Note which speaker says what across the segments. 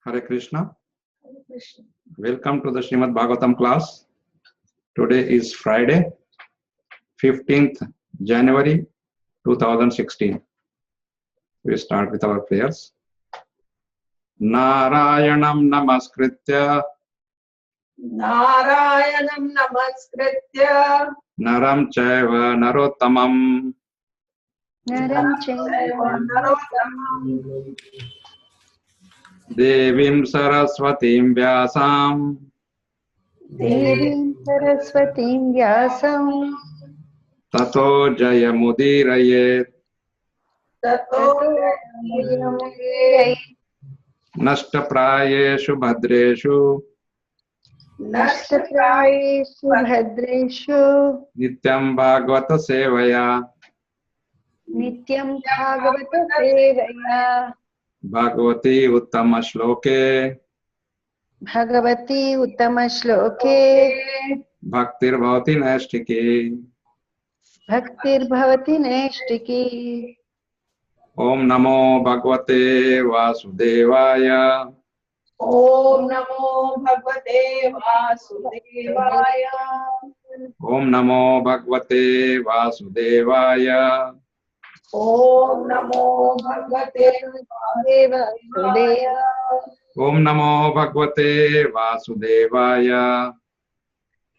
Speaker 1: Hare Krishna.
Speaker 2: Hare Krishna.
Speaker 1: Welcome to the Srimad Bhagavatam class. Today is Friday, 15th January 2016. We start with our prayers. Narayanam namaskritya
Speaker 2: Narayanam namaskritya
Speaker 1: naram chaiva narottamam
Speaker 2: naram chaiva narottamam
Speaker 1: devim saraswatim vyasam
Speaker 2: devim saraswatim vyasam
Speaker 1: tato jayamudirayet
Speaker 2: tato jayamudire
Speaker 1: nashtaprayeshu bhadreshu
Speaker 2: nashtaprayeshu bhadreshu
Speaker 1: nityam bhagavata sevaya
Speaker 2: nityam bhagavata sevaya
Speaker 1: Bhagavati uttama shloke
Speaker 2: bhagavati uttama shloke
Speaker 1: bhaktir bhavati naistiki.
Speaker 2: bhaktir bhavati naistiki.
Speaker 1: Om namo bhagavate vasudevaya.
Speaker 2: Om namo bhagavate vasudevaya.
Speaker 1: Om namo bhagavate vasudevaya.
Speaker 2: Om namo bhagavate vasudevaya.
Speaker 1: Om namo bhagavate vasudevaya.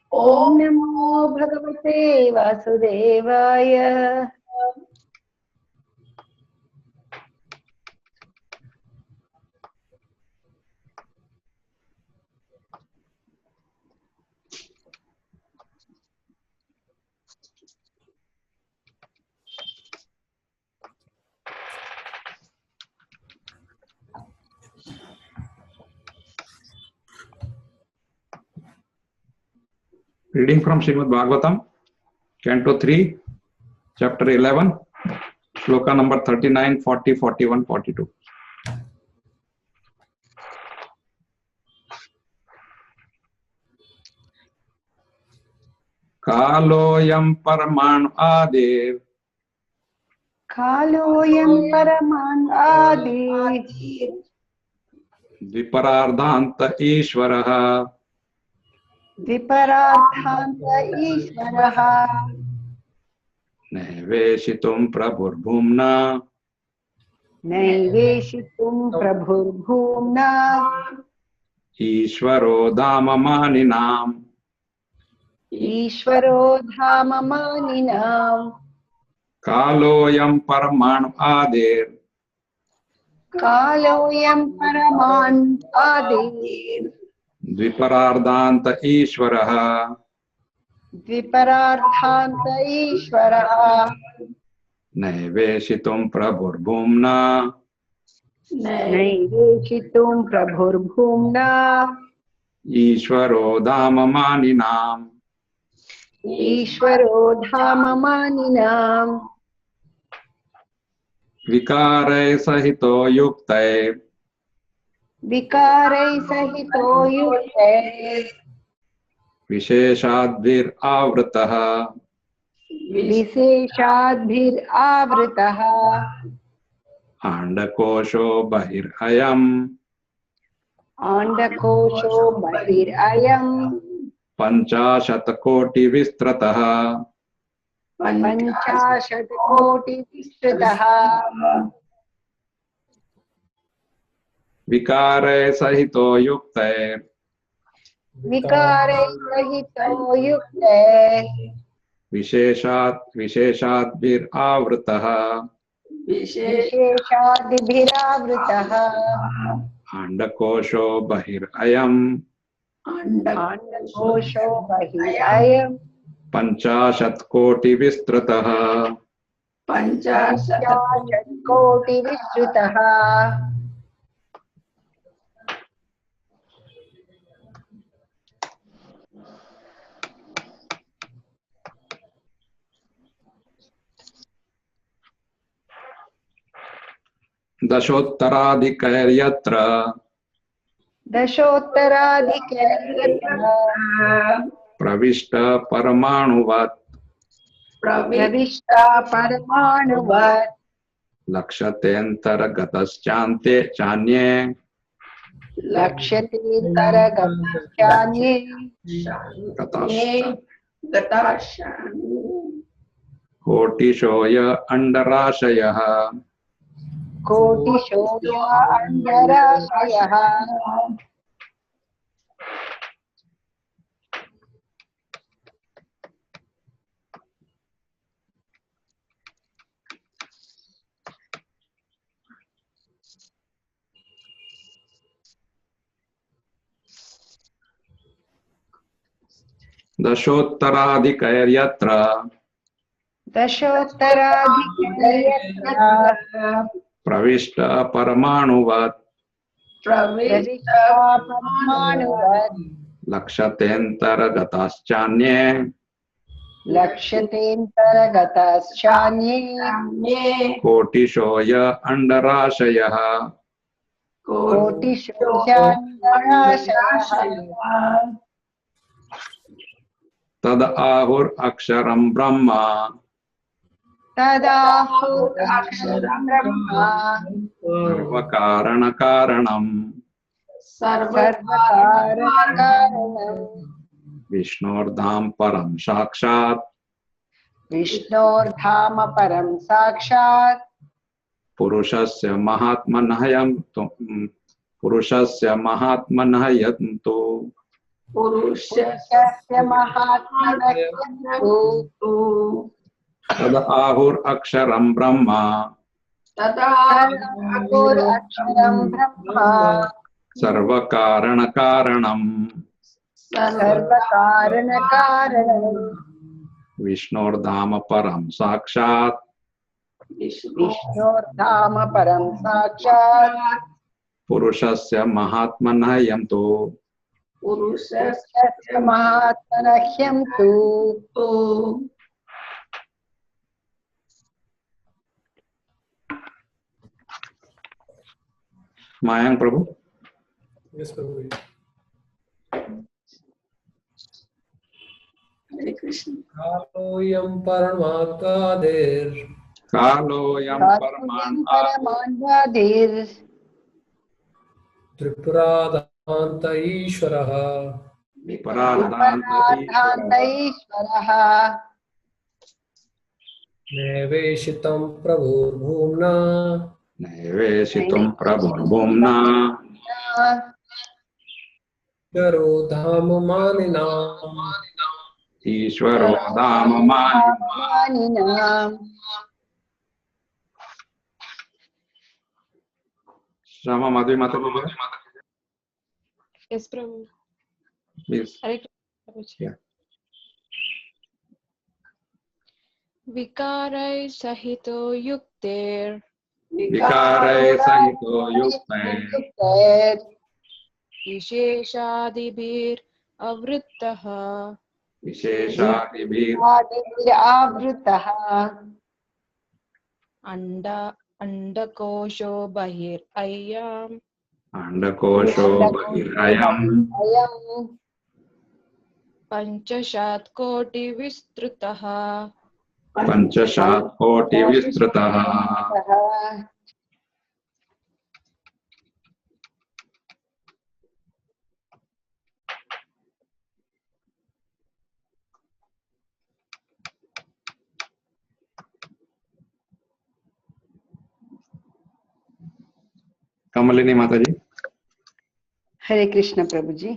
Speaker 2: Om namo bhagavate vasudevaya.
Speaker 1: Reading from Srimad Bhagavatam, Canto 3, Chapter 11, Sloka number 39, 40, 41, 42. Kaloyam paraman adir
Speaker 2: Kaloyam paraman adi.
Speaker 1: Viparardhanta Ishvaraha
Speaker 2: Vipararthanta Ishvaraha.
Speaker 1: Neveshitum prabhurbhumna
Speaker 2: Naiveshitum prabhurbhumna.
Speaker 1: Ishvaro dhamamaninam
Speaker 2: Ishvaro dhamamaninam.
Speaker 1: Kaloyam paraman adir
Speaker 2: Kaloyam paraman adi.
Speaker 1: Viparardhanta Ishvaraha
Speaker 2: Vipararthanta Ishvaraha.
Speaker 1: Neveshitum prabhurbhumna
Speaker 2: Naiveshitum prabhurbhumna.
Speaker 1: Ishvaro dhamamaninam.
Speaker 2: Ishvaro dhamamaninam.
Speaker 1: Vikarai sahito yuktai
Speaker 2: Vikarai sahito yukte.
Speaker 1: Visheshadvir avrataha
Speaker 2: Visheshadbhir avritaha.
Speaker 1: Andakosho bahir ayam
Speaker 2: Andakosho bahir ayam.
Speaker 1: Panchashatakoti vistrataha
Speaker 2: Panchashat koti vishritaha.
Speaker 1: Vikarai sahito yuktai
Speaker 2: Vikarai sahito yukte.
Speaker 1: Visheshadvir avrataha
Speaker 2: Visheshadbhir avritaha.
Speaker 1: Andakosho bahir ayam
Speaker 2: Andakosho bahir ayam.
Speaker 1: Panchashatkoti vistrataha
Speaker 2: Panchashat koti vishritaha.
Speaker 1: Dashottaraadhikaryatra
Speaker 2: Dashottaraadhikayatra.
Speaker 1: Pravishta paramanuvat
Speaker 2: Pravishta paramanuvat.
Speaker 1: Lakshatentara gataschante chanye
Speaker 2: लक्ष्यतेऽन्तरगताश्चान्ये
Speaker 1: कोटिशो य अण्डराशयः
Speaker 2: कोटिशो य अण्डराशयः
Speaker 1: दशोत्तराधिकैर्यत्र
Speaker 2: दशोत्तराधिकैर्यत्र
Speaker 1: प्रविष्ट परमाणुवत्
Speaker 2: प्रविष्टा परमाणुवत्
Speaker 1: लक्ष्यतेऽन्तर्गताश्चान्ये
Speaker 2: लक्ष्यतेऽन्तर्गताश्चान्ये
Speaker 1: कोटिशो य अण्डराशयः
Speaker 2: कोटिशो ह्यण्डराशयः
Speaker 1: तद आहुरक्षरं ब्रह्म
Speaker 2: तदाहुरक्षरं ब्रह्म
Speaker 1: सर्वकारणकारणम्
Speaker 2: सर्वकारणकारणम्
Speaker 1: विष्णोर्धाम परं साक्षात्
Speaker 2: विष्णोर्धाम परं साक्षात्
Speaker 1: पुरुषस्य महात्मनः यन्तु
Speaker 2: पुरुषस्य महात्मनः यन्तु
Speaker 1: तद आहुरक्षरं ब्रह्म
Speaker 2: तदाहुरक्षरं ब्रह्म
Speaker 1: सर्वकारणकारणम्
Speaker 2: सर्वकारणकारणम्
Speaker 1: विष्णोर्धाम परं साक्षात्
Speaker 2: विष्णोर्धाम परं साक्षात्
Speaker 1: पुरुषस्य महात्मनः यन्तु
Speaker 2: पुरुषस्य महात्मनः यन्तु
Speaker 1: मायंक प्रभु।
Speaker 3: Yes, Prabhu.
Speaker 2: हरे कृष्ण।
Speaker 3: कालोऽयं परमात्मादेर्
Speaker 1: कालोऽयं
Speaker 2: परमान्वादिर्
Speaker 3: त्रिपुरादान्त ईश्वरः
Speaker 2: विपराधान्त ईश्वरः
Speaker 3: नैवेशितं प्रभुर्भुम्ना
Speaker 1: नैवेशितं प्रभुर्भुम्ना
Speaker 3: ईश्वरो धाम मानिना
Speaker 1: ईश्वरो धाम
Speaker 2: मानिना।
Speaker 1: श्यामा माधवी माता जी।
Speaker 4: Yes, Prabhu.
Speaker 1: Please.
Speaker 4: Hare Krishna.
Speaker 1: Yeah.
Speaker 4: Vikarai sahito yukter
Speaker 1: विकारै सहितो युक्तैः
Speaker 4: visheshadibhir avrittah
Speaker 1: विशेषादिभिः
Speaker 2: आवृतः
Speaker 4: andakosho bahir ayyam
Speaker 1: अंडकोशो बहिरयम्
Speaker 2: अयम्
Speaker 4: panchashat koti vistrutah
Speaker 1: पंचशत् कोटि विस्तृतः। कमलिनी माता जी।
Speaker 2: हरे कृष्ण प्रभु जी।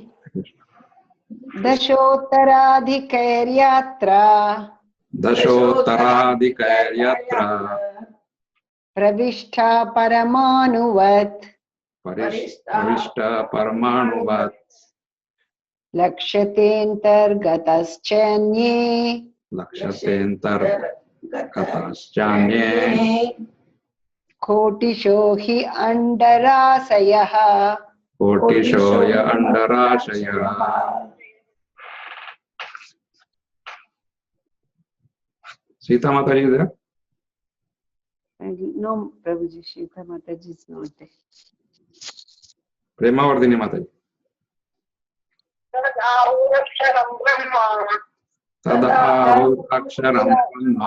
Speaker 2: दशोत्तराधिकैर्यात्रा
Speaker 1: दशोत्तराधिकैर्यत्र
Speaker 2: प्रविष्टा परमाणुवत्
Speaker 1: प्रविष्ट परमाणुवत्
Speaker 2: लक्ष्यतेऽन्तर्गतश्चन्ये
Speaker 1: लक्ष्यतेऽन्तर्गतश्चान्ये
Speaker 2: कोटिशो हि अण्डराशयः
Speaker 1: कोटिशो य अण्डराशयः। सीता माता जी इधर।
Speaker 2: नो प्रभु जी, सीता माता जी इज नॉट देयर।
Speaker 1: प्रेमावर्धिनी माता जी।
Speaker 2: तदाहुरक्षरं ब्रह्म
Speaker 1: तदाहुरक्षरं ब्रह्म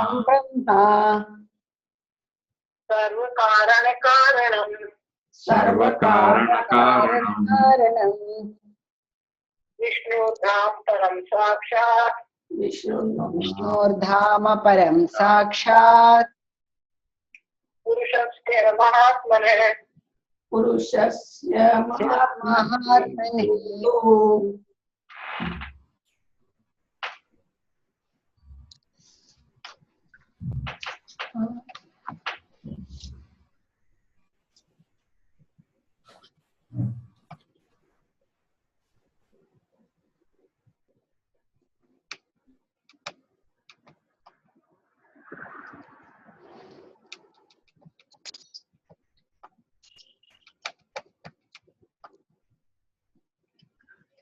Speaker 2: सर्वकारणकारणम्
Speaker 1: सर्वकारणकारणं
Speaker 2: कारणं
Speaker 5: विष्णुधाम परम साक्षात्
Speaker 2: विष्णोर्धाम परं साक्षात्
Speaker 5: पुरुषस्य महात्मने
Speaker 2: महात्मने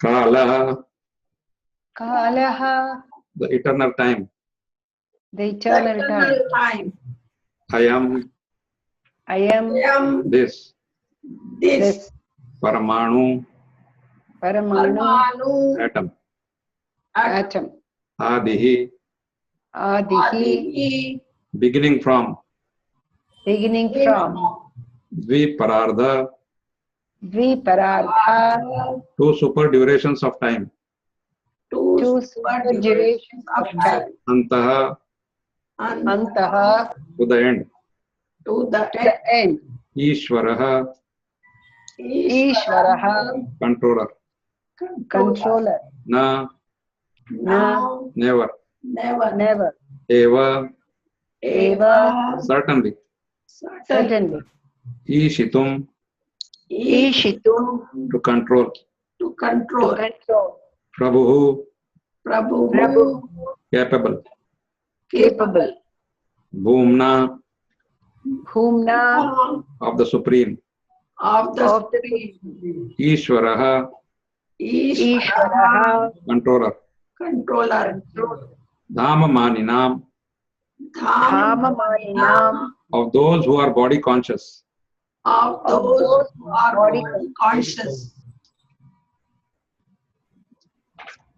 Speaker 1: Kala,
Speaker 2: Kalaha,
Speaker 1: the eternal time.
Speaker 2: the eternal time.
Speaker 1: I am
Speaker 2: I am
Speaker 1: this.
Speaker 2: this
Speaker 1: Paramanu,
Speaker 2: Paramanu
Speaker 1: atom.
Speaker 2: atom.
Speaker 1: Adihi,
Speaker 2: Adihi,
Speaker 1: beginning from.
Speaker 2: beginning from.
Speaker 1: Dviparardha,
Speaker 2: Viparardha,
Speaker 1: two super durations of time.
Speaker 2: two super durations of time.
Speaker 1: Antaha,
Speaker 2: Antaha,
Speaker 1: to the end.
Speaker 2: to the end.
Speaker 1: Ishvaraha,
Speaker 2: Ishvaraha,
Speaker 1: controller.
Speaker 2: controller.
Speaker 1: Na,
Speaker 2: Na,
Speaker 1: never.
Speaker 2: never.
Speaker 1: Eva,
Speaker 2: Eva,
Speaker 1: certainly.
Speaker 2: certainly.
Speaker 1: Ishitum,
Speaker 2: Ishitum,
Speaker 1: to control.
Speaker 2: to control.
Speaker 1: Prabhu,
Speaker 2: Prabhu,
Speaker 1: capable.
Speaker 2: capable.
Speaker 1: Bhumna,
Speaker 2: Bhumna,
Speaker 1: of the supreme.
Speaker 2: of the supreme.
Speaker 1: Ishvaraha,
Speaker 2: Ishvaraha,
Speaker 1: controller.
Speaker 2: controller.
Speaker 1: Dhamamaninam,
Speaker 2: Dhamamaninam,
Speaker 1: of those who are body conscious.
Speaker 2: of those who are body conscious.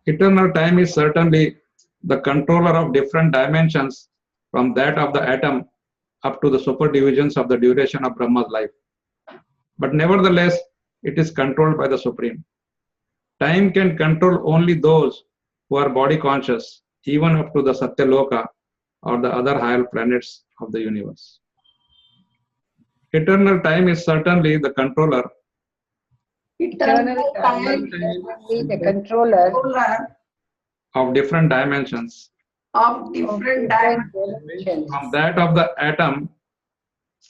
Speaker 1: Eternal time is certainly the controller of different dimensions from that of the atom up to the superdivisions of the duration of Brahma's life. But nevertheless, it is controlled by the Supreme. Time can control only those who are body conscious, even up to the Satyaloka or the other higher planets of the universe. Eternal time is certainly the controller
Speaker 2: Eternal time is the controller
Speaker 1: of different dimensions
Speaker 2: of different dimensions.
Speaker 1: from that of the atom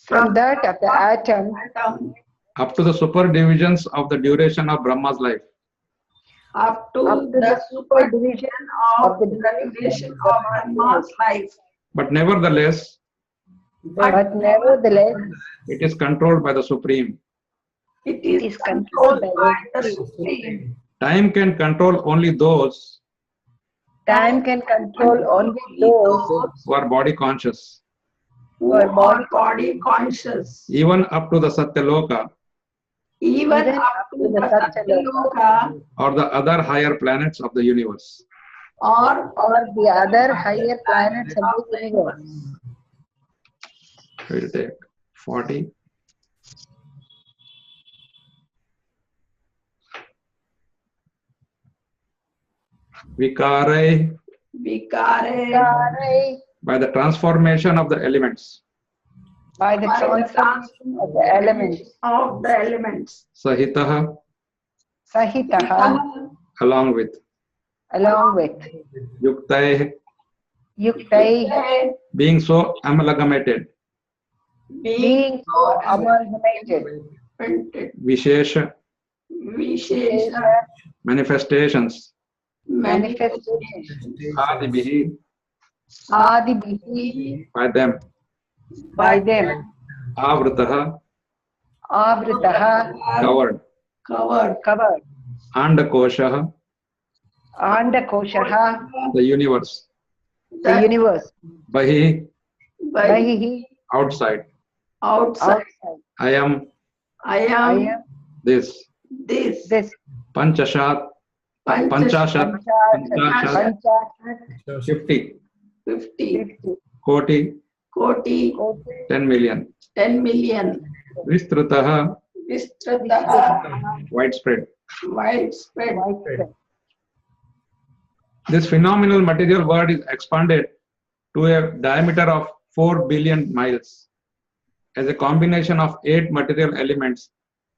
Speaker 2: From that of the atom
Speaker 1: up to the superdivisions of the duration of Brahma's life.
Speaker 2: up to the super division of the duration of Brahma's life.
Speaker 1: But nevertheless,
Speaker 2: But nevertheless,
Speaker 1: it is controlled by the Supreme.
Speaker 2: it is controlled by the Supreme.
Speaker 1: Time can control only those
Speaker 2: Time can control only those
Speaker 1: who are body conscious,
Speaker 2: who are body conscious.
Speaker 1: even up to the Satyaloka
Speaker 2: Even up to the Satyaloka
Speaker 1: or the other higher planets of the universe.
Speaker 2: or the other higher planets of the universe.
Speaker 1: We will take 40. Vikarai,
Speaker 2: Vikare,
Speaker 1: by the transformation of the elements.
Speaker 2: by the transformation of the elements.
Speaker 1: Sahitaha,
Speaker 2: Sahitaha,
Speaker 1: along with.
Speaker 2: along with.
Speaker 1: Yuktai,
Speaker 2: Yuktai,
Speaker 1: being so amalgamated.
Speaker 2: being so amalgamated.
Speaker 1: Vishesha,
Speaker 2: Vishesha,
Speaker 1: manifestations.
Speaker 2: manifestation.
Speaker 1: Adibihi,
Speaker 2: Adibihi,
Speaker 1: by them.
Speaker 2: by them.
Speaker 1: Avritaha,
Speaker 2: Avritaha,
Speaker 1: covered.
Speaker 2: covered.
Speaker 1: Andakoshaha,
Speaker 2: Andakoshaha,
Speaker 1: the universe.
Speaker 2: the universe.
Speaker 1: Bahi,
Speaker 2: Bahihi,
Speaker 1: outside.
Speaker 2: outside.
Speaker 1: I am
Speaker 2: I am
Speaker 1: this.
Speaker 2: this.
Speaker 1: Panchashat, Panchashat, Panchashat, 50.
Speaker 2: 50.
Speaker 1: Koti, 10 million.
Speaker 2: 10 million.
Speaker 1: Vistrutaha,
Speaker 2: Vistrataha,
Speaker 1: widespread.
Speaker 2: widespread.
Speaker 1: This phenomenal material world is expanded to a diameter of 4 billion miles as a combination of 8 material elements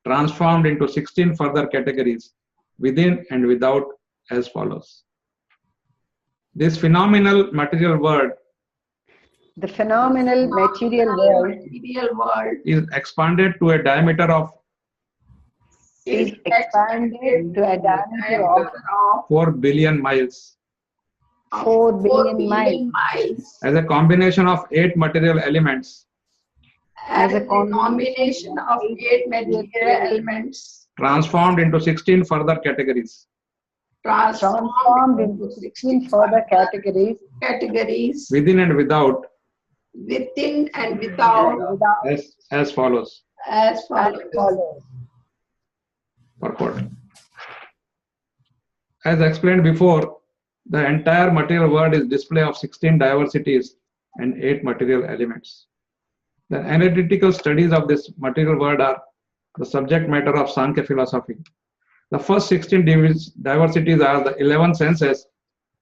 Speaker 1: transformed into 16 further categories within and without as follows. This phenomenal material world
Speaker 6: The phenomenal material world
Speaker 2: Material world
Speaker 1: is expanded to a diameter of
Speaker 6: is expanded to a diameter of
Speaker 1: 4 billion miles
Speaker 6: 4 billion miles
Speaker 1: as a combination of 8 material elements
Speaker 2: as a combination of 8 material elements
Speaker 1: transformed into 16 further categories
Speaker 6: transformed into 16 further categories
Speaker 1: within and without
Speaker 2: within and without
Speaker 1: as follows.
Speaker 2: as
Speaker 6: as
Speaker 2: follows.
Speaker 6: follows.
Speaker 1: Purport. As explained before, the entire material world is display of 16 diversities and 8 material elements. The analytical studies of this material world are the subject matter of Sankhya philosophy. The first 16 diversities are the 11 senses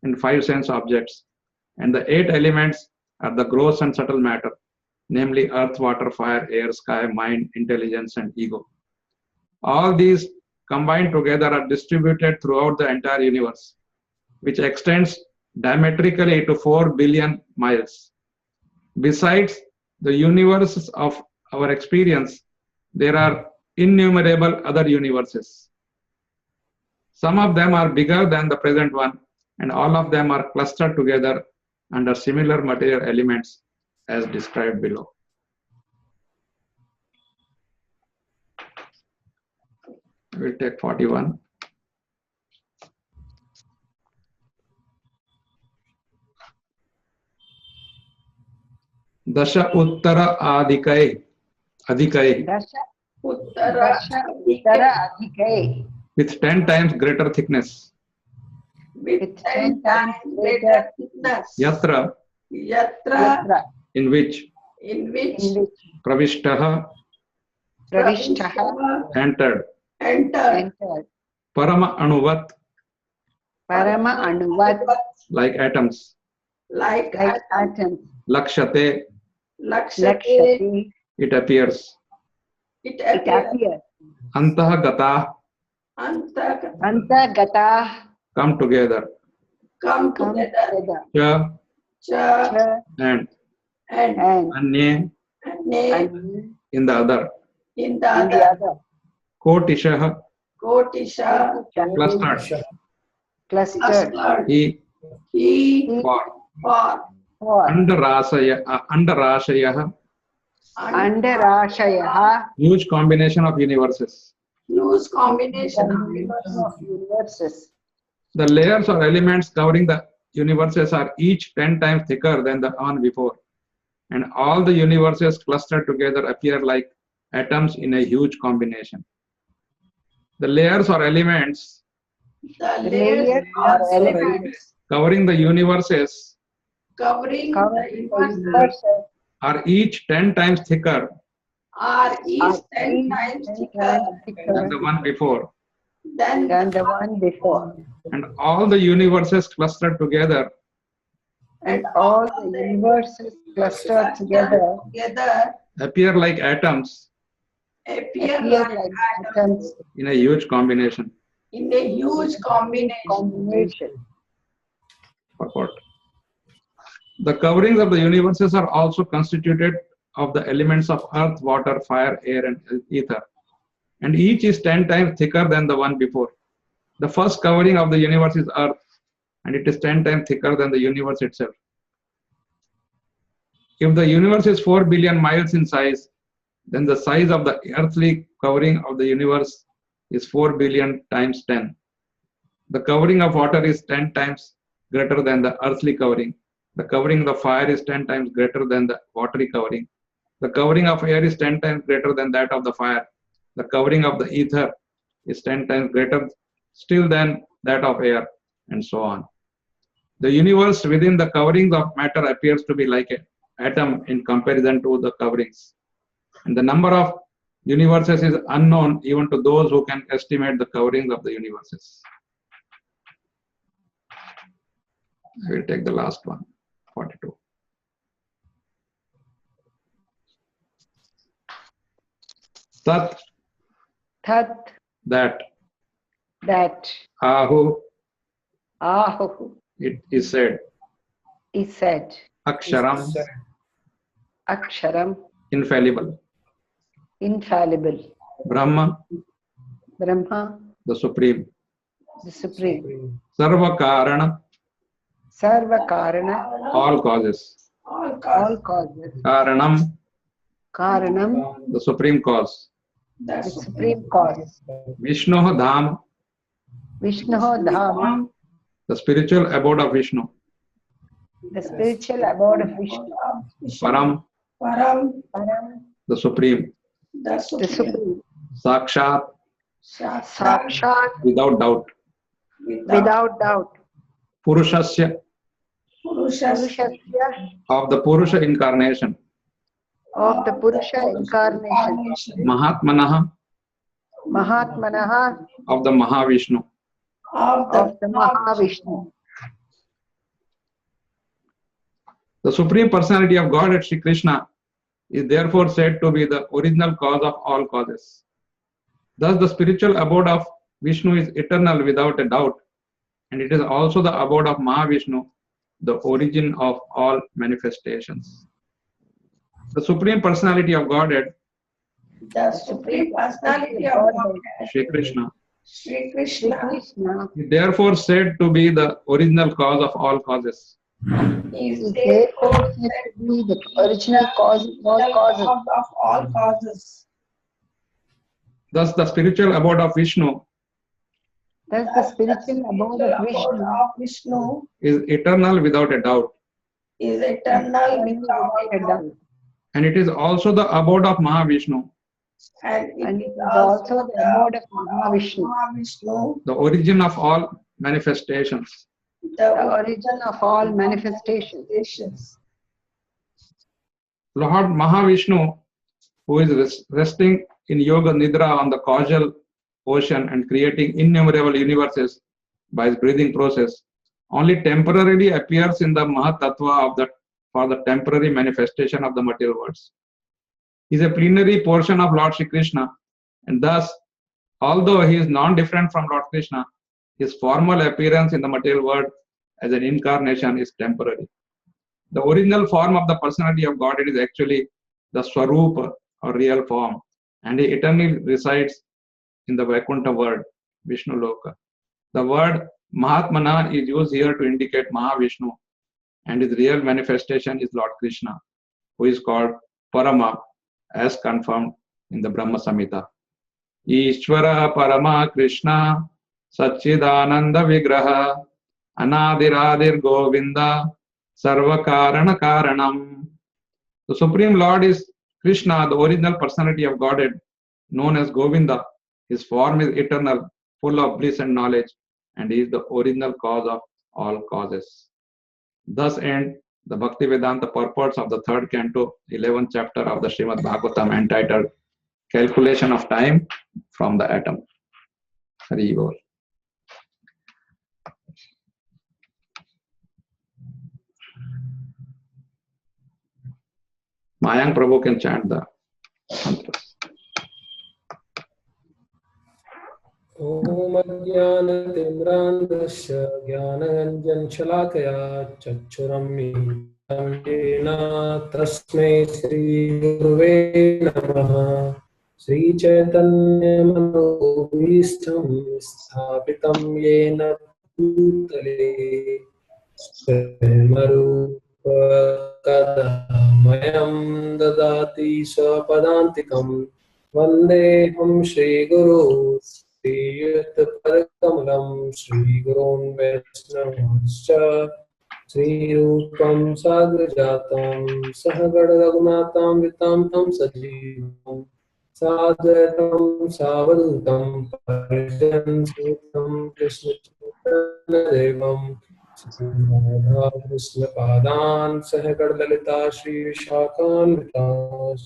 Speaker 1: and 5 sense objects, and the 8 elements are the gross and subtle matter, namely earth, water, fire, air, sky, mind, intelligence, and ego. All these combined together are distributed throughout the entire universe, which extends diametrically to 4 billion miles. Besides the universes of our experience, there are innumerable other universes. Some of them are bigger than the present one, and all of them are clustered together under similar material elements as described below. We'll take 41. Dasha Uttara Adikai
Speaker 6: Dasha
Speaker 2: Uttara
Speaker 6: Uttara Adhikai
Speaker 1: with 10 times greater thickness.
Speaker 2: with 10 times greater thickness.
Speaker 1: Yatra,
Speaker 2: Yatra,
Speaker 6: Yatra
Speaker 1: in which
Speaker 2: in which
Speaker 6: in which
Speaker 1: Pravishtaha,
Speaker 6: Pravishtaha
Speaker 1: entered.
Speaker 2: entered
Speaker 6: entered
Speaker 1: Parama Anuvat,
Speaker 6: Parama Anuvat
Speaker 1: like atoms.
Speaker 2: like
Speaker 6: like atoms.
Speaker 1: Lakshate,
Speaker 2: Lakshate,
Speaker 6: Lakshati
Speaker 1: it appears.
Speaker 2: it
Speaker 6: it
Speaker 2: appears.
Speaker 6: appears.
Speaker 1: Antahagata,
Speaker 6: Antagata
Speaker 1: come together.
Speaker 2: Come
Speaker 6: come
Speaker 2: together.
Speaker 6: together.
Speaker 1: Cha,
Speaker 2: Cha
Speaker 1: and
Speaker 2: and
Speaker 6: And
Speaker 1: Anye,
Speaker 2: name
Speaker 1: in the other.
Speaker 2: in the
Speaker 6: in the
Speaker 2: other.
Speaker 6: other
Speaker 1: Kotishaha,
Speaker 2: Kotisha,
Speaker 1: clustered.
Speaker 6: clustered
Speaker 2: clustered.
Speaker 1: He,
Speaker 2: He
Speaker 1: for.
Speaker 2: for
Speaker 1: Andarashaya,
Speaker 6: under Ashayaha
Speaker 1: huge combination of universes.
Speaker 2: use combination of
Speaker 6: combination of universes.
Speaker 1: The layers or elements covering the universes are each 10 times thicker than the one before, and all the universes clustered together appear like atoms in a huge combination. The layers or elements
Speaker 2: the
Speaker 6: layers
Speaker 2: layers
Speaker 6: or
Speaker 2: or
Speaker 6: elements
Speaker 2: elements
Speaker 1: covering the universes
Speaker 2: covering the
Speaker 6: covering the
Speaker 2: universe
Speaker 6: universes
Speaker 1: are each 10 times thicker
Speaker 2: are each
Speaker 6: are
Speaker 2: 10
Speaker 6: each
Speaker 2: times
Speaker 6: 10
Speaker 2: thicker
Speaker 6: times
Speaker 1: than
Speaker 6: thicker
Speaker 1: the one before,
Speaker 2: than
Speaker 6: than the one before.
Speaker 1: and all the universes clustered together
Speaker 6: And all the universes clustered together
Speaker 1: appear like atoms
Speaker 2: appear
Speaker 6: appear
Speaker 2: like
Speaker 6: like
Speaker 2: atoms
Speaker 6: atoms
Speaker 1: in a huge combination.
Speaker 2: in a huge combination.
Speaker 1: Purport. The coverings of the universes are also constituted of the elements of earth, water, fire, air, and ether, and each is 10 times thicker than the one before. The first covering of the universe is earth, and it is 10 times thicker than the universe itself. If the universe is 4 billion miles in size, then the size of the earthly covering of the universe is 4 billion times 10. The covering of water is 10 times greater than the earthly covering. The covering of the fire is 10 times greater than the watery covering. The covering of air is 10 times greater than that of the fire. The covering of the ether is 10 times greater still than that of air, and so on. The universe within the coverings of matter appears to be like an atom in comparison to the coverings. And the number of universes is unknown even to those who can estimate the coverings of the universes. I will take the last one, 42. Tat,
Speaker 6: Tat,
Speaker 1: that,
Speaker 6: that,
Speaker 1: ahu,
Speaker 6: ahu,
Speaker 1: it is said,
Speaker 6: is said,
Speaker 1: aksharam,
Speaker 6: aksharam,
Speaker 1: infallible,
Speaker 6: infallible,
Speaker 1: Brahma,
Speaker 6: Brahma,
Speaker 1: the supreme,
Speaker 6: the supreme,
Speaker 1: Sarva Karana,
Speaker 6: Sarva Karana,
Speaker 1: all causes,
Speaker 2: all
Speaker 6: all
Speaker 2: causes,
Speaker 6: causes,
Speaker 1: Karanam,
Speaker 6: Karanam,
Speaker 1: the supreme cause,
Speaker 2: the
Speaker 6: the supreme cause,
Speaker 1: Vishnu Dham,
Speaker 6: Vishnu Dham,
Speaker 1: the spiritual abode of Vishnu,
Speaker 6: the spiritual abode of Vishnu,
Speaker 1: Param,
Speaker 2: Param,
Speaker 6: Param,
Speaker 1: the supreme,
Speaker 2: the
Speaker 6: the
Speaker 2: supreme,
Speaker 6: supreme,
Speaker 1: Sakshat,
Speaker 2: Sakshat,
Speaker 6: Sakshat,
Speaker 1: without doubt,
Speaker 6: without doubt,
Speaker 1: Purushasya,
Speaker 2: Purushas,
Speaker 6: Purushasya,
Speaker 1: of the Purusha incarnation,
Speaker 6: of the Purusha incarnation,
Speaker 1: Mahatmanaha,
Speaker 6: Mahatmanaha,
Speaker 1: of the Mahavishnu.
Speaker 6: of the Mahavishnu.
Speaker 1: The Supreme Personality of Godhead, Sri Krishna, is therefore said to be the original cause of all causes. Thus, the spiritual abode of Vishnu is eternal without a doubt, and it is also the abode of Mahavishnu, the origin of all manifestations. The Supreme Personality of Godhead,
Speaker 2: the supreme personality of Godhead,
Speaker 1: Sri Krishna,
Speaker 2: Sri
Speaker 6: Shri
Speaker 2: Krishna,
Speaker 6: Krishna
Speaker 1: is therefore said to be the original cause of all causes.
Speaker 2: is
Speaker 6: is
Speaker 2: therefore
Speaker 6: therefore said to be the original cause of all causes.
Speaker 2: of all causes.
Speaker 1: Thus, the spiritual abode of Vishnu
Speaker 6: Thus, the spiritual abode of Vishnu
Speaker 1: is eternal without a doubt,
Speaker 2: is eternal
Speaker 6: without a doubt,
Speaker 1: and it is also the abode of Mahavishnu,
Speaker 2: and
Speaker 6: and
Speaker 2: it
Speaker 6: it
Speaker 2: is
Speaker 6: is also the abode of Mahavishnu,
Speaker 2: Mahavishnu,
Speaker 1: the origin of all manifestations.
Speaker 6: the origin of all manifestations.
Speaker 1: Lord Mahavishnu, who is resting in Yoga Nidra on the causal ocean and creating innumerable universes by his breathing process, only temporarily appears in the Mahat Tattva of for the temporary manifestation of the material worlds. He is a plenary portion of Lord Shri Krishna, and thus, although he is non-different from Lord Krishna, his formal appearance in the material world as an incarnation is temporary. The original form of the personality of Godhead is actually the Swarupa or real form, and he eternally resides in the Vaikuntha world, Vishnu Loka. The word Mahatmana is used here to indicate Mahavishnu, and his real manifestation is Lord Krishna, who is called Parama, as confirmed in the Brahma Samhita. Ishvara Parama Krishna Satchidananda Vigraha Anadiradir Govinda Sarvakarana Karanam. The Supreme Lord is Krishna, the original personality of Godhead, known as Govinda. His form is eternal, full of bliss and knowledge, and he is the original cause of all causes. Thus end the Bhaktivedanta purports of the third canto, 11th chapter of the Srimad Bhagavatam, entitled Calculation of Time from the Atom. Hari Bol. Mayank Prabhu can chant the mantras.
Speaker 3: ॐ अज्ञानतिम्रान्धस्य ज्ञानञ्जनशलाकया चक्षुरुन्मीलितं येन तस्मै श्रीगुरुवे नमः। श्रीचैतन्यमनोभीष्टं स्थापितं येन भूतले स्वयंरूपकदामयं ददाति स्वपदान्तिकम्। वन्देऽहं श्रीगुरो श्रीयुतपदकमलं श्रीगुरोन् वैष्णवांश्च श्रीरूपं साग्रजातं सहगणरघुनाथां वितां तं सजीवं साद्वैतं सावधूतं परिजनसहितं कृष्णचैतन्यदेवं श्रीराधा कृष्णपादान् सहगणललिता श्रीविशाखान्वितांश्च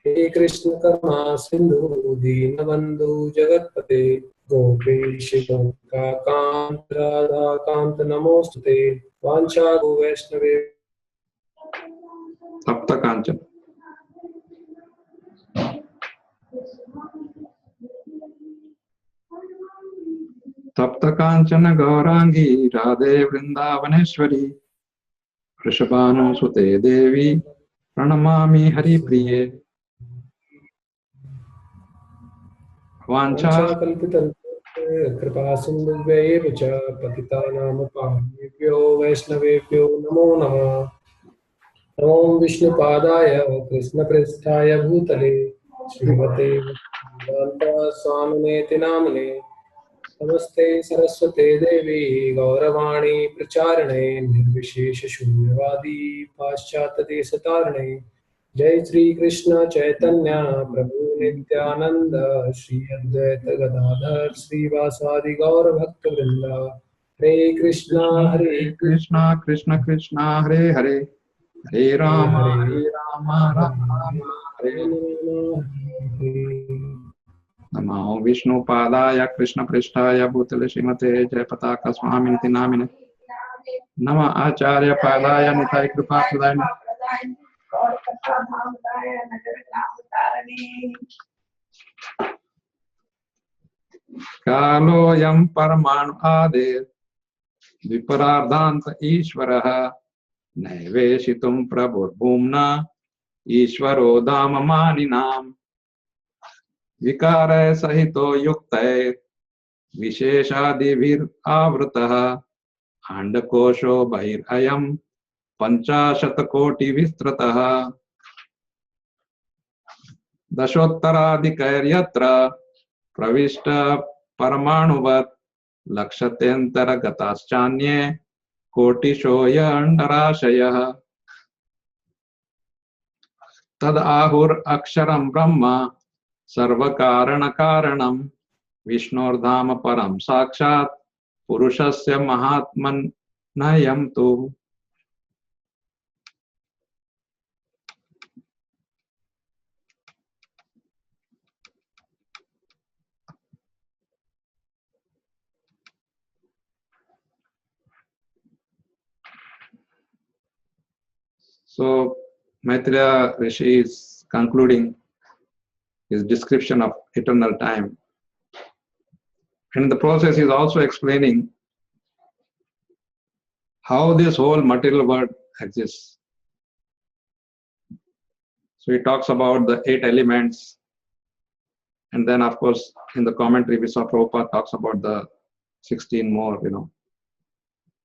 Speaker 3: हे कृष्ण करुणा सिंधु दीनबंधु जगतपते गोपेश कांत राधा कांत नमोस्तुते वांछा गो वैष्णवे
Speaker 1: Sapta Kanchan. Tapta Kanchana Gaurangi Radhe Vrindavaneshwari Vrishabhanu Sute Devi Pranamami Hari Priye Vancha
Speaker 3: वाञ्छाकल्पितल्पे कृपा सिन्धुभ्यैव च पतितानां पावनेभ्यो वैष्णवेभ्यो नमो नमः नमो विष्णुपादाय कृष्णप्रेष्ठाय भूतले श्रीमते भक्तिवेदान्त स्वामिनेति नामने नमस्ते सरस्वते देवी गौरवाणी प्रचारणे निर्विशेष शून्यवादी पाश्चात्यदेशतारणे जय श्री कृष्ण चैतन्य प्रभु नित्यानंद श्री अद्वैत गदाधर श्रीवासादि गौर भक्त वृंद हरे Krishna
Speaker 1: Krishna Krishna Krishna Hare Hare Hare Rama
Speaker 3: Hare
Speaker 1: Hare Rama Rama Hare Namo Vishnu Padaya Krishna Prishtaya Bhutale Srimate Jayapataka Swaminiti Namine Nama Acharya Padaya Nitai Kripa Pradayane Kalo Yam Paramanu Ade Viparardhanta Ishvaraha Naiveshitum Prabhurbhumna Ishvaro Dhamamaninam Vikare Sahito Yuktair Visheshadivir Avrataha Andakosho Bahir Ayam Panchashatakoti Vistratah Dashottaradikaryatra Pravishta Paramanuvat Lakshantara Gataschanye Kotishoya Andarashayah Tad Ahur Aksharam Brahma Sarvakarana Karanam Vishnordhama Param Sakshat Purushasya Mahatman Nayam Tu. So Maitreya Rishi is concluding his description of eternal time. And in the process he is also explaining how this whole material world exists. So he talks about the 8 elements, and then of course in the commentary we saw Prabhupada talks about the 16 more,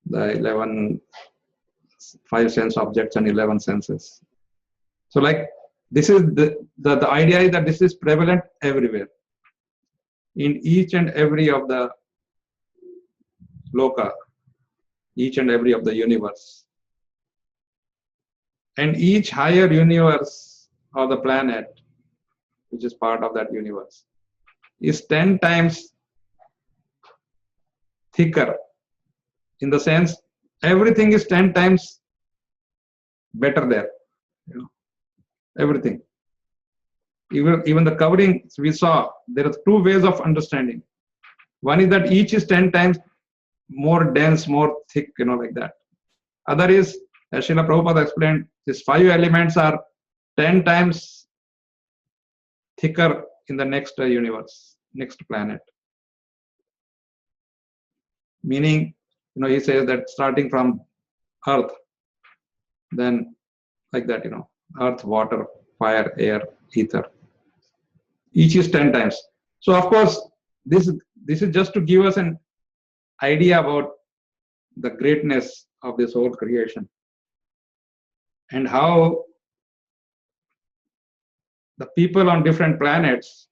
Speaker 1: the 11 5 sense objects and 11 senses. So like this is the idea is that this is prevalent everywhere, in each and every of the loka, each and every of the universe. And each higher universe of the planet, which is part of that universe, is 10 times thicker, in the sense everything is 10 times better there. Everything. Even the covering we saw, there are 2 ways of understanding. One is that each is 10 times more dense, more thick, like that. Other is, as Srila Prabhupada explained, these 5 elements are 10 times thicker in the next universe, next planet. Meaning, he says that starting from earth, then like that, earth, water, fire, air, ether. Each is 10 times. So of course, this is just to give us an idea about the greatness of this whole creation and how the people on different planets,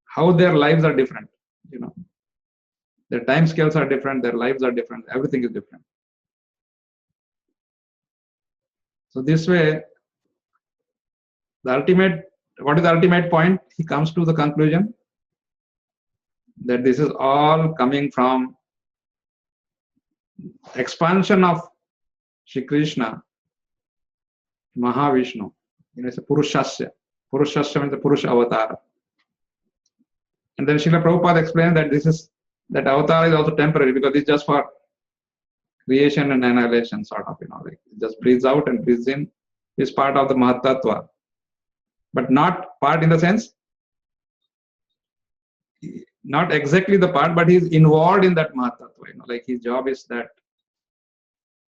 Speaker 1: how their lives are different. Their time scales are different, their lives are different, everything is different. So this way, what is the ultimate point? He comes to the conclusion that this is all coming from expansion of Shri Krishna, Mahavishnu. It's a Purushasya. Purushasya means the Purusha avatar. And then Srila Prabhupada explained that that avatar is also temporary because it's just for creation and annihilation, sort of, like it just breathes out and breathes in, is part of the Mahatattva. But not part in the sense, not exactly the part, but he's involved in that Mahatattva, like his job is that.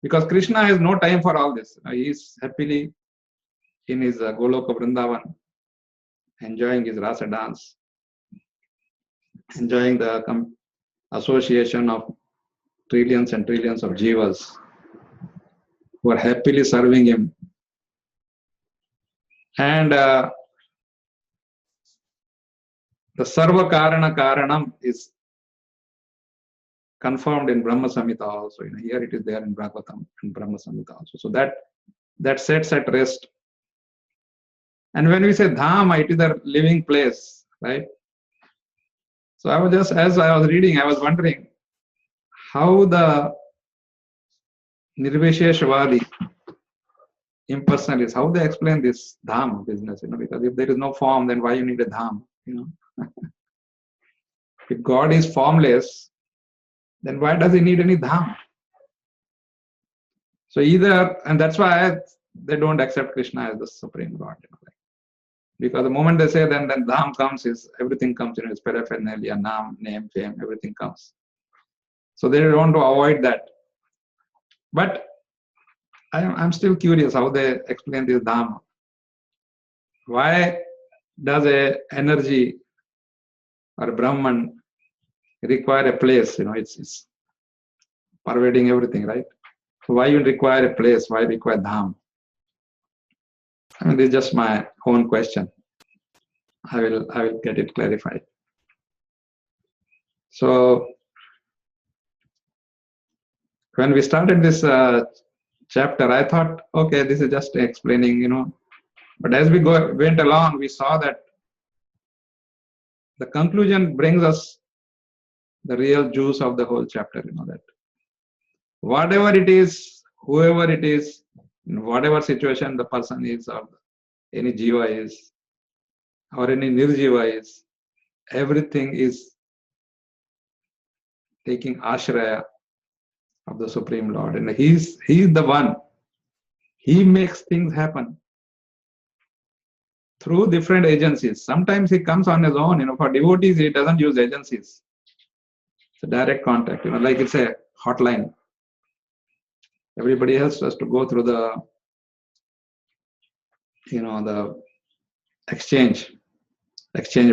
Speaker 1: Because Krishna has no time for all this. He's happily in his Goloka Vrindavan, enjoying his rasa dance, enjoying the association of trillions and trillions of jivas who are happily serving him. And the Sarva Karana Karanam is confirmed in Brahma Samhita also. Here it is there in Bhagavatam and Brahma Samhita also. So that sets at rest. And when we say Dham, it is a living place, right? So as I was reading, I was wondering how the Nirvisheshvadi impersonalists, how they explain this Dham business, because if there is no form, then why you need a Dham, If God is formless, then why does he need any Dham? So and that's why they don't accept Krishna as the Supreme God, because the moment they say then Dham comes, everything comes, his paraphernalia, name, fame, everything comes. So they want to avoid that. But I'm still curious how they explain this Dham. Why does a energy or Brahman require a place? It's pervading everything, right? So why you require a place? Why require Dham? This is just my own question. I will get it clarified. So when we started this chapter, I thought, okay, this is just explaining, But as we went along, we saw that the conclusion brings us the real juice of the whole chapter, that whatever it is, whoever it is, in whatever situation the person is, or any jiva is, or any nirjiva is, everything is taking ashraya of the Supreme Lord. And He's the one. He makes things happen through different agencies. Sometimes he comes on his own. For devotees, he doesn't use agencies. It's a direct contact. Like it's a hotline. Everybody else has to go through the exchange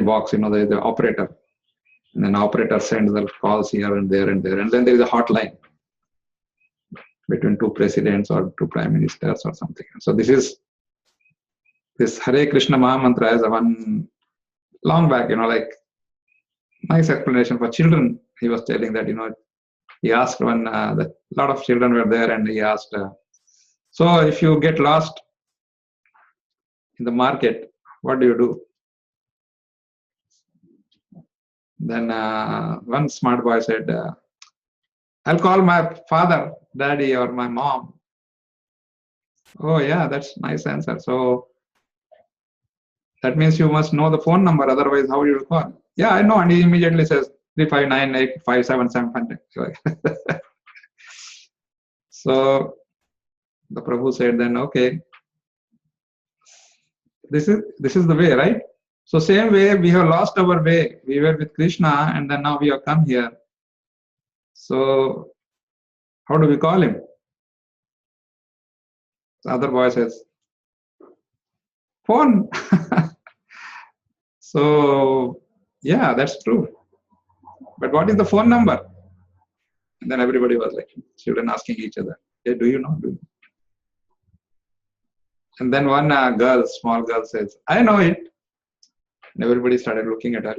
Speaker 1: box. The operator, and then operator sends the calls here and there and there, and then there is a hotline between two presidents or two prime ministers or something. So this Hare Krishna Mahamantra is one long back, like nice explanation for children. He was telling that, he asked when a lot of children were there, and he asked, so if you get lost in the market, what do you do? Then one smart boy said, I'll call my father, daddy, or my mom. Oh yeah, that's a nice answer. So that means you must know the phone number, otherwise how you will call? Yeah, I know. And he immediately says 3598577. So the Prabhu said then, okay, this is the way, right? So same way, we have lost our way. We were with Krishna, and then now we have come here. So how do we call him? The other boy says, phone. So yeah, that's true. But what is the phone number? And then everybody was like, children asking each other, hey, do you know? And then one small girl says, I know it. And everybody started looking at her,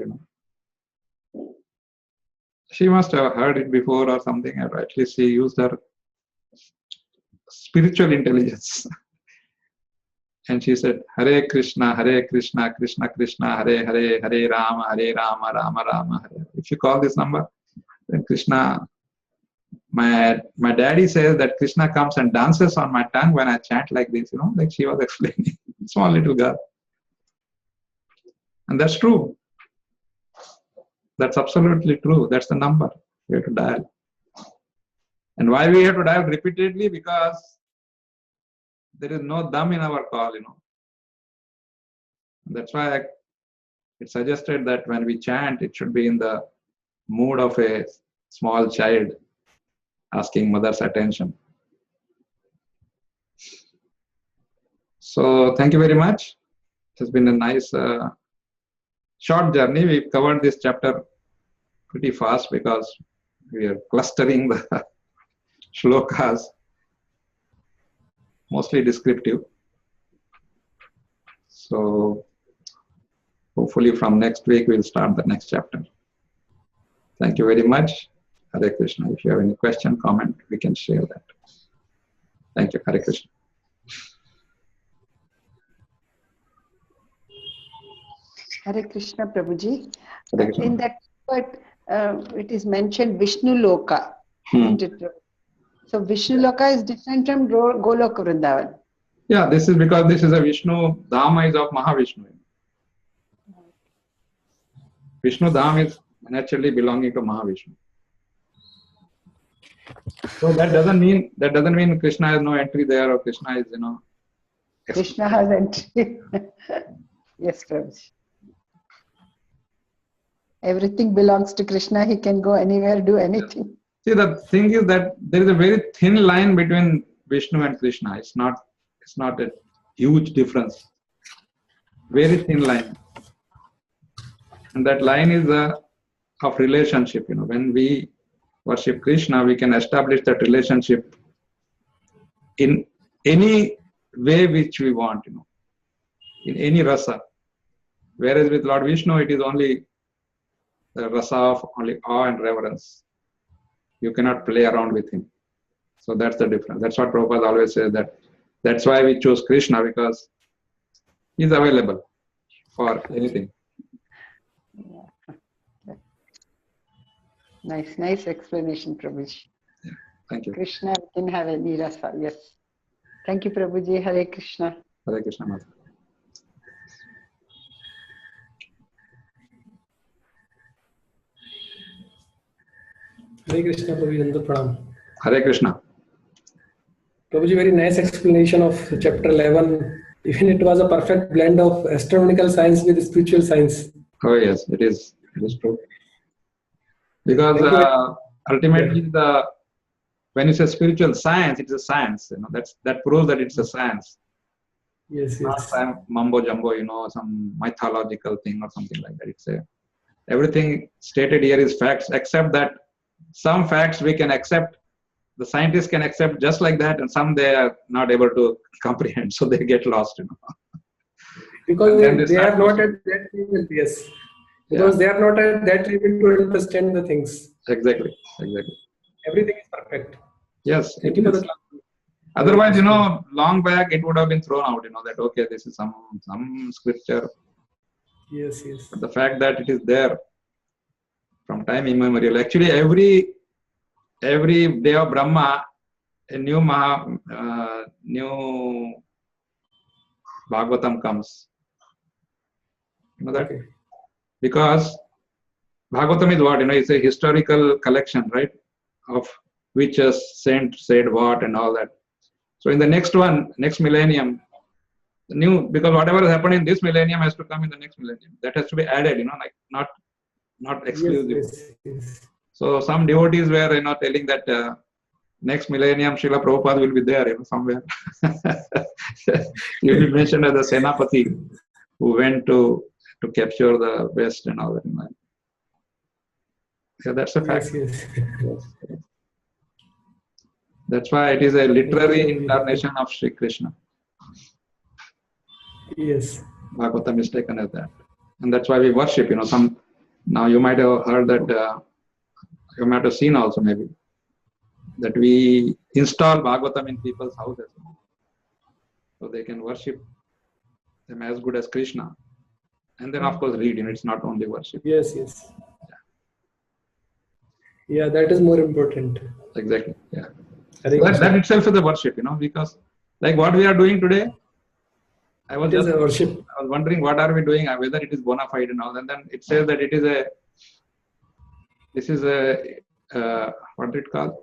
Speaker 1: She must have heard it before or something, or at least she used her spiritual intelligence. And she said, Hare Krishna, Krishna Krishna, Hare Hare, Hare Rama, Rama Rama, Hare. If you call this number, then Krishna, my daddy says that Krishna comes and dances on my tongue when I chant like this, like she was explaining. Small little girl. And that's true. That's absolutely true. That's the number we have to dial. And why we have to dial repeatedly? Because there is no dam in our call, That's why it suggested that when we chant, it should be in the mood of a small child asking mother's attention. So thank you very much. It has been a nice short journey. We've covered this chapter pretty fast because we are clustering the shlokas, mostly descriptive. So hopefully from next week we'll start the next chapter. Thank you very much. Hare Krishna. If you have any question, comment, we can share that. Thank you. Hare Krishna.
Speaker 2: Hare Krishna, Prabhuji.
Speaker 1: Hare Krishna.
Speaker 2: In that part, it is mentioned Vishnu Loka. Isn't it? So Vishnu Loka is different from Goloka Vrindavan.
Speaker 1: Yeah, this is because this is a Vishnu, Dhama is of Mahavishnu. Vishnu Dham is naturally belonging to Mahavishnu. So that doesn't mean Krishna has no entry there, or Krishna is,
Speaker 2: Krishna has entry. Yes, Prabhuji. Everything belongs to Krishna. He can go anywhere, do anything.
Speaker 1: See, the thing is that there is a very thin line between Vishnu and Krishna. It's not a huge difference. Very thin line. And that line is of relationship. When we worship Krishna, we can establish that relationship in any way which we want, in any rasa. Whereas with Lord Vishnu, it is only the rasa of only awe and reverence. You cannot play around with him. So that's the difference. That's what Prabhupada always says, that that's why we chose Krishna, because he's available for anything.
Speaker 2: Nice explanation, Prabhuji.
Speaker 1: Yeah, thank you.
Speaker 2: Krishna can have any rasa, yes. Thank you, Prabhuji. Hare Krishna.
Speaker 1: Hare Krishna, Mother.
Speaker 3: Hare Krishna, Prabhuji, Nanda Pranam.
Speaker 1: Hare Krishna.
Speaker 3: Prabhuji, very nice explanation of chapter 11. Even it was a perfect blend of astronomical science with spiritual science.
Speaker 1: Oh yes, it is true. Because ultimately, when you say spiritual science, it's a science. That proves that it's a science.
Speaker 3: Yes.
Speaker 1: Not some mumbo jumbo, some mythological thing or something like that. Everything stated here is facts, except that some facts we can accept, the scientists can accept just like that, and some they are not able to comprehend, so they get lost.
Speaker 3: Because they are not at that level, yes. Because they are not at that level to understand the things.
Speaker 1: Exactly.
Speaker 3: Everything is perfect.
Speaker 1: Yes,
Speaker 3: Thank you for the class.
Speaker 1: Otherwise, long back it would have been thrown out, that okay, this is some scripture.
Speaker 3: Yes.
Speaker 1: But the fact that it is there from time immemorial. Actually, every day of Brahma, a new Bhagavatam comes. You know that?
Speaker 3: Okay.
Speaker 1: Because Bhagavatam is what? It's a historical collection, right? Of which a saint said what and all that. So in the next millennium, because whatever has happened in this millennium has to come in the next millennium. That has to be added, like not exclusive.
Speaker 3: Yes.
Speaker 1: So some devotees were, telling that next millennium Srila Prabhupada will be there, somewhere. He will be mentioned as the Senapati who went to capture the West and all that. Yeah, that's a fact.
Speaker 3: Yes.
Speaker 1: That's why it is a literary incarnation of Sri Krishna.
Speaker 3: Yes.
Speaker 1: Bhagavatam is taken as that. And that's why we worship, now you might have heard that, you might have seen also maybe, that we install Bhagavatam in people's houses. So they can worship them as good as Krishna. And then of course read, it's not only worship.
Speaker 3: Yes. Yeah, that is more important.
Speaker 1: Exactly, yeah.
Speaker 3: I think
Speaker 1: So that itself is a worship, because like what we are doing today, I was
Speaker 3: It is
Speaker 1: just
Speaker 3: a worship.
Speaker 1: I was wondering what are we doing, whether it is bona fide and all. And then it says that this is a what it called?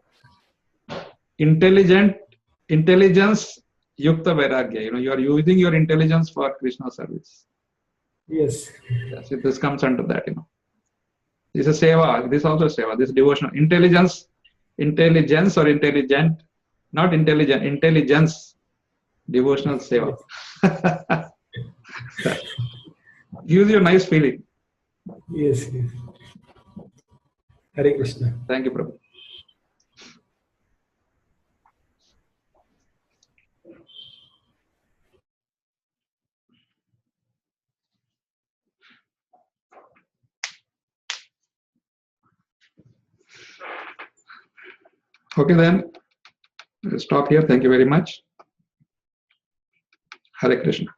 Speaker 1: Intelligence yukta vairagya. You are using your intelligence for Krishna service.
Speaker 3: Yes.
Speaker 1: Yes, this comes under that. This is seva. This is also seva. This is devotional. Intelligence or intelligent, not intelligent. Intelligence, devotional seva. Gives you a nice feeling.
Speaker 3: Yes. Hare Krishna.
Speaker 1: Thank you, Prabhu. Okay, then we'll stop here. Thank you very much. Hare Krishna.